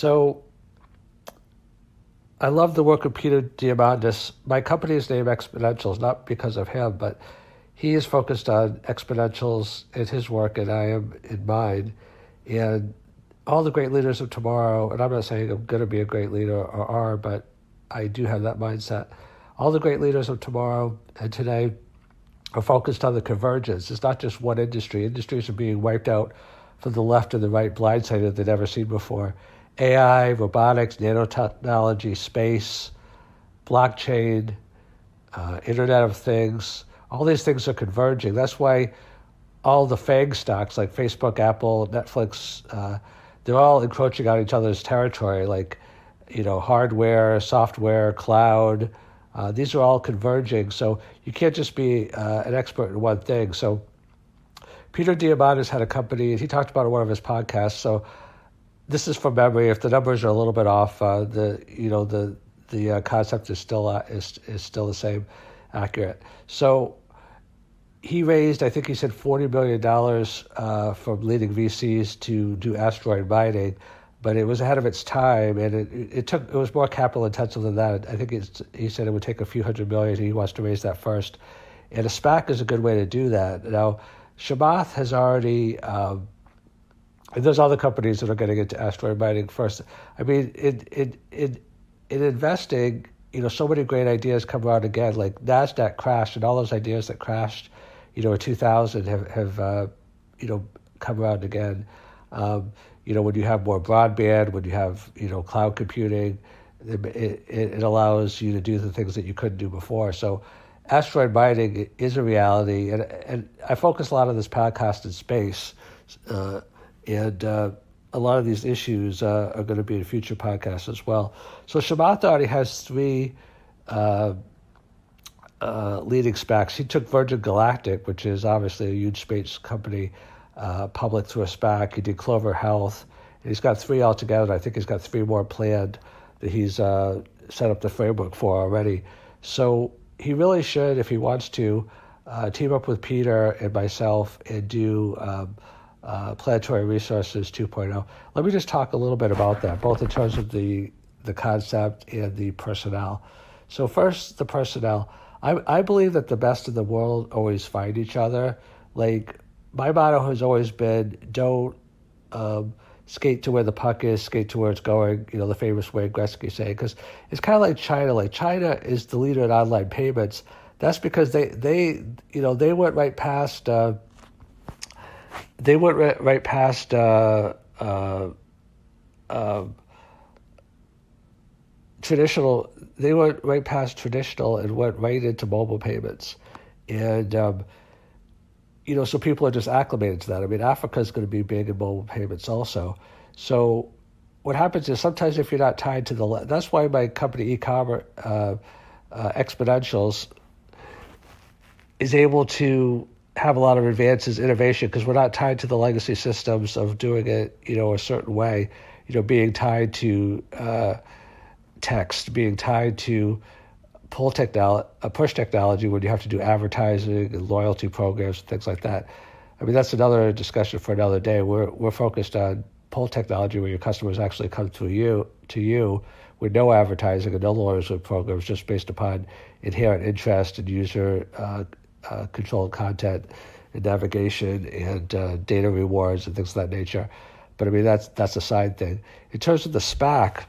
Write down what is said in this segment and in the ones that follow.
So I love the work of Peter Diamandis. My company is named Exponentials, not because of him, but he is focused on exponentials in his work, and I am in mine. And all the great leaders of tomorrow, and I'm not saying I'm going to be a great leader or are, but I do have that mindset. All the great leaders of tomorrow and today are focused on the convergence. It's not just one industry. Industries are being wiped out from the left and the right, blindsided they've never seen before. AI, robotics, nanotechnology, space, blockchain, Internet of Things, all these things are converging. That's why all the FANG stocks like Facebook, Apple, Netflix, they're all encroaching on each other's territory, like, hardware, software, cloud. These are all converging. So you can't just be an expert in one thing. So Peter Diamandis had a company, and he talked about it in one of his podcasts. So this is from memory. If the numbers are a little bit off, the concept is still the same, accurate. So he raised, I think he said $40 million from leading VCs to do asteroid mining, but it was ahead of its time, and it was more capital intensive than that. I think he said it would take a few $100 million. He wants to raise that first, and a SPAC is a good way to do that. Now, Chamath has already. And there's other companies that are getting into asteroid mining first. I mean, in investing, so many great ideas come out again. Like NASDAQ crashed, and all those ideas that crashed, in 2000 have come around again. When you have more broadband, when you have, cloud computing, it allows you to do the things that you couldn't do before. So asteroid mining is a reality. And I focus a lot on this podcast in space. And a lot of these issues are going to be in future podcasts as well. So Chamath already has 3 leading SPACs. He took Virgin Galactic, which is obviously a huge space company, public through a SPAC. He did Clover Health. And he's got 3 altogether. I think he's got 3 more planned that he's set up the framework for already. So he really should, if he wants to, team up with Peter and myself and do Planetary Resources 2.0. Let me just talk a little bit about that, both in terms of the concept and the personnel. So first, the personnel. I believe that the best in the world always find each other. Like, my motto has always been, don't skate to where the puck is, skate to where it's going, the famous Wayne Gretzky saying, because it's kind of like China. Like, China is the leader in online payments. That's because they went right past traditional. They went right past traditional and went right into mobile payments, and so people are just acclimated to that. I mean, Africa is going to be big in mobile payments also. So what happens is sometimes if you're not tied to that's why my company e-commerce Exponentials is able to have a lot of advances, innovation, because we're not tied to the legacy systems of doing it, a certain way, being tied to text, being tied to push technology when you have to do advertising and loyalty programs and things like that. I mean, that's another discussion for another day. We're focused on pull technology where your customers actually come to you with no advertising and no loyalty programs, just based upon inherent interest and user controlled content and navigation and data rewards and things of that nature. But I mean, that's a side thing. In terms of the SPAC,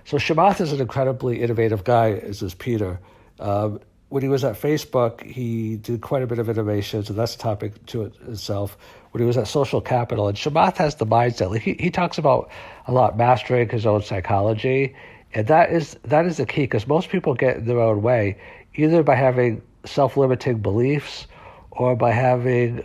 so Chamath is an incredibly innovative guy, as is Peter. When he was at Facebook, he did quite a bit of innovation, so that's a topic to itself. When he was at Social Capital, and Chamath has the mindset. Like he talks about a lot mastering his own psychology, and that is the key, because most people get in their own way, either by having self-limiting beliefs or by having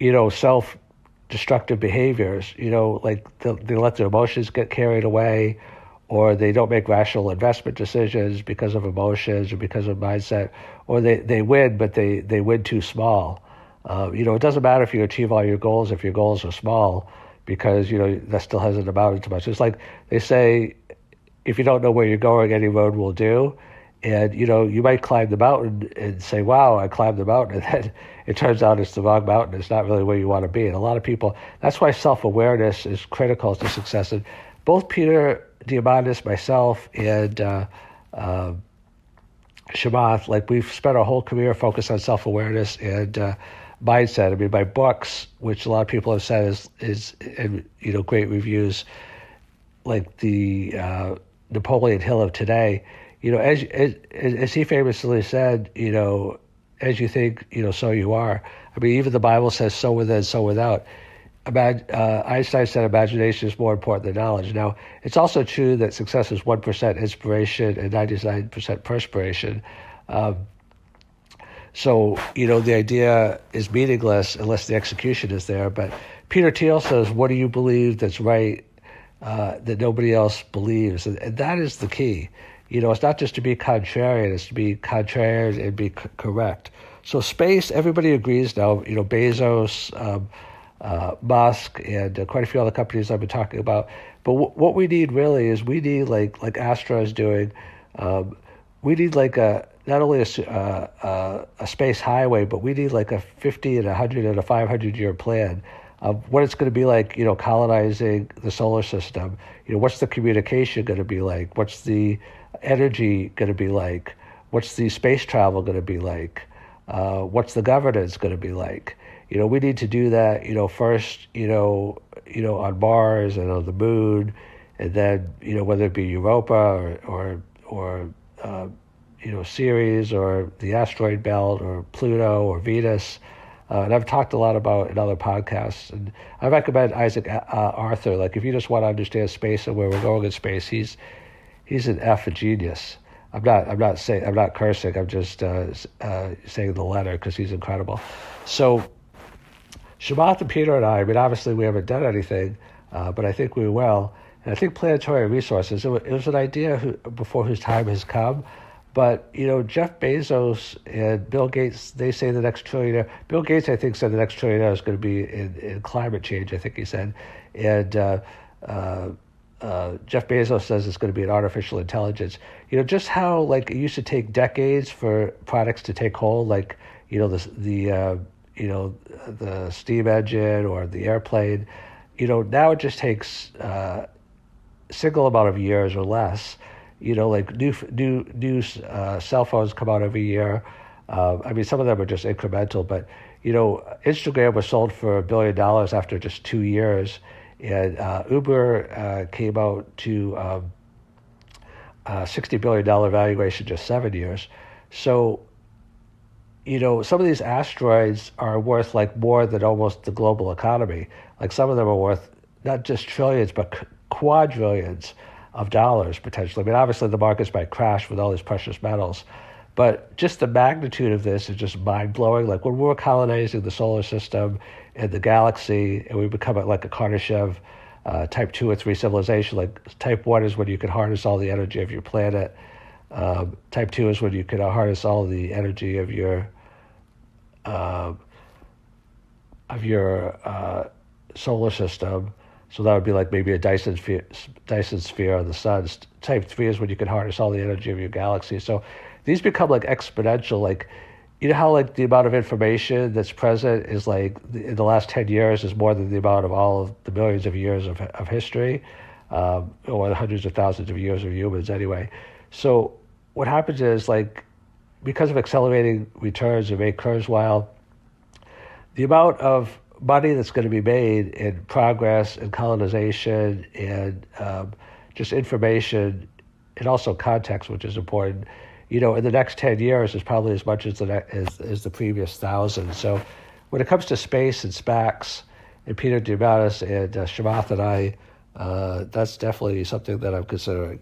self-destructive behaviors, like they let their emotions get carried away, or they don't make rational investment decisions because of emotions or because of mindset, or they win, but they win too small. It doesn't matter if you achieve all your goals if your goals are small, because, that still hasn't amounted to much. It's like they say, if you don't know where you're going, any road will do. And, you might climb the mountain and say, wow, I climbed the mountain. And then it turns out it's the wrong mountain. It's not really where you want to be. And a lot of people, that's why self-awareness is critical to success. And both Peter Diamandis, myself, and Chamath, like we've spent our whole career focused on self-awareness and mindset. I mean, my books, which a lot of people have said is great reviews, like the Napoleon Hill of today, as he famously said, as you think, so you are. I mean, even the Bible says so within, so without. Einstein said imagination is more important than knowledge. Now, it's also true that success is 1% inspiration and 99% perspiration. So, the idea is meaningless unless the execution is there. But Peter Thiel says, what do you believe that's right that nobody else believes? And that is the key. It's not just to be contrarian, it's to be contrarian and be correct. So space, everybody agrees now, Bezos, Musk, and quite a few other companies I've been talking about. But what we need really is we need, like Astra is doing, we need like not only a space highway, but we need like a 50 and 100 and a 500-year plan of what it's going to be like, colonizing the solar system. What's the communication going to be like? What's the energy going to be like? What's the space travel going to be like? What's the governance going to be like? We need to do that, first, on Mars and on the moon, and then, whether it be Europa or Ceres or the asteroid belt or Pluto or Venus. And I've talked a lot about in other podcasts. And I recommend Isaac Arthur. Like, if you just want to understand space and where we're going in space, he's an effing genius. I'm not cursing. I'm just saying the letter because he's incredible. So Chamath and Peter and I mean, obviously we haven't done anything, but I think we will. And I think Planetary Resources, it was an idea before whose time has come. But, Jeff Bezos and Bill Gates, they say the next trillionaire. Bill Gates, I think, said the next trillionaire is going to be in climate change, I think he said. And Jeff Bezos says it's going to be in artificial intelligence. Just how, it used to take decades for products to take hold, the steam engine or the airplane. Now it just takes a single amount of years or less. New cell phones come out every year. Some of them are just incremental, but Instagram was sold for $1 billion after just 2 years, and Uber came out to $60 billion valuation just 7 years. So, some of these asteroids are worth more than almost the global economy. Some of them are worth not just trillions, but quadrillions of dollars potentially. Obviously the markets might crash with all these precious metals, but just the magnitude of this is just mind-blowing. When we're colonizing the solar system and the galaxy, and we become a Kardashev type 2 or 3 civilization. Type 1 is when you can harness all the energy of your planet. Type 2 is when you can harness all the energy of your solar system. So that would be maybe a Dyson sphere on the sun. Type 3 is when you can harness all the energy of your galaxy. So these become exponential. How the amount of information that's present is in the last 10 years is more than the amount of all of the millions of years of history, or the hundreds of thousands of years of humans anyway. So what happens is because of accelerating returns and Ray Kurzweil, the amount of money that's going to be made in progress and colonization and just information and also context, which is important, in the next 10 years is probably as much as the previous 1,000. So when it comes to space and SPACs and Peter Diamandis and Chamath and I, that's definitely something that I'm considering.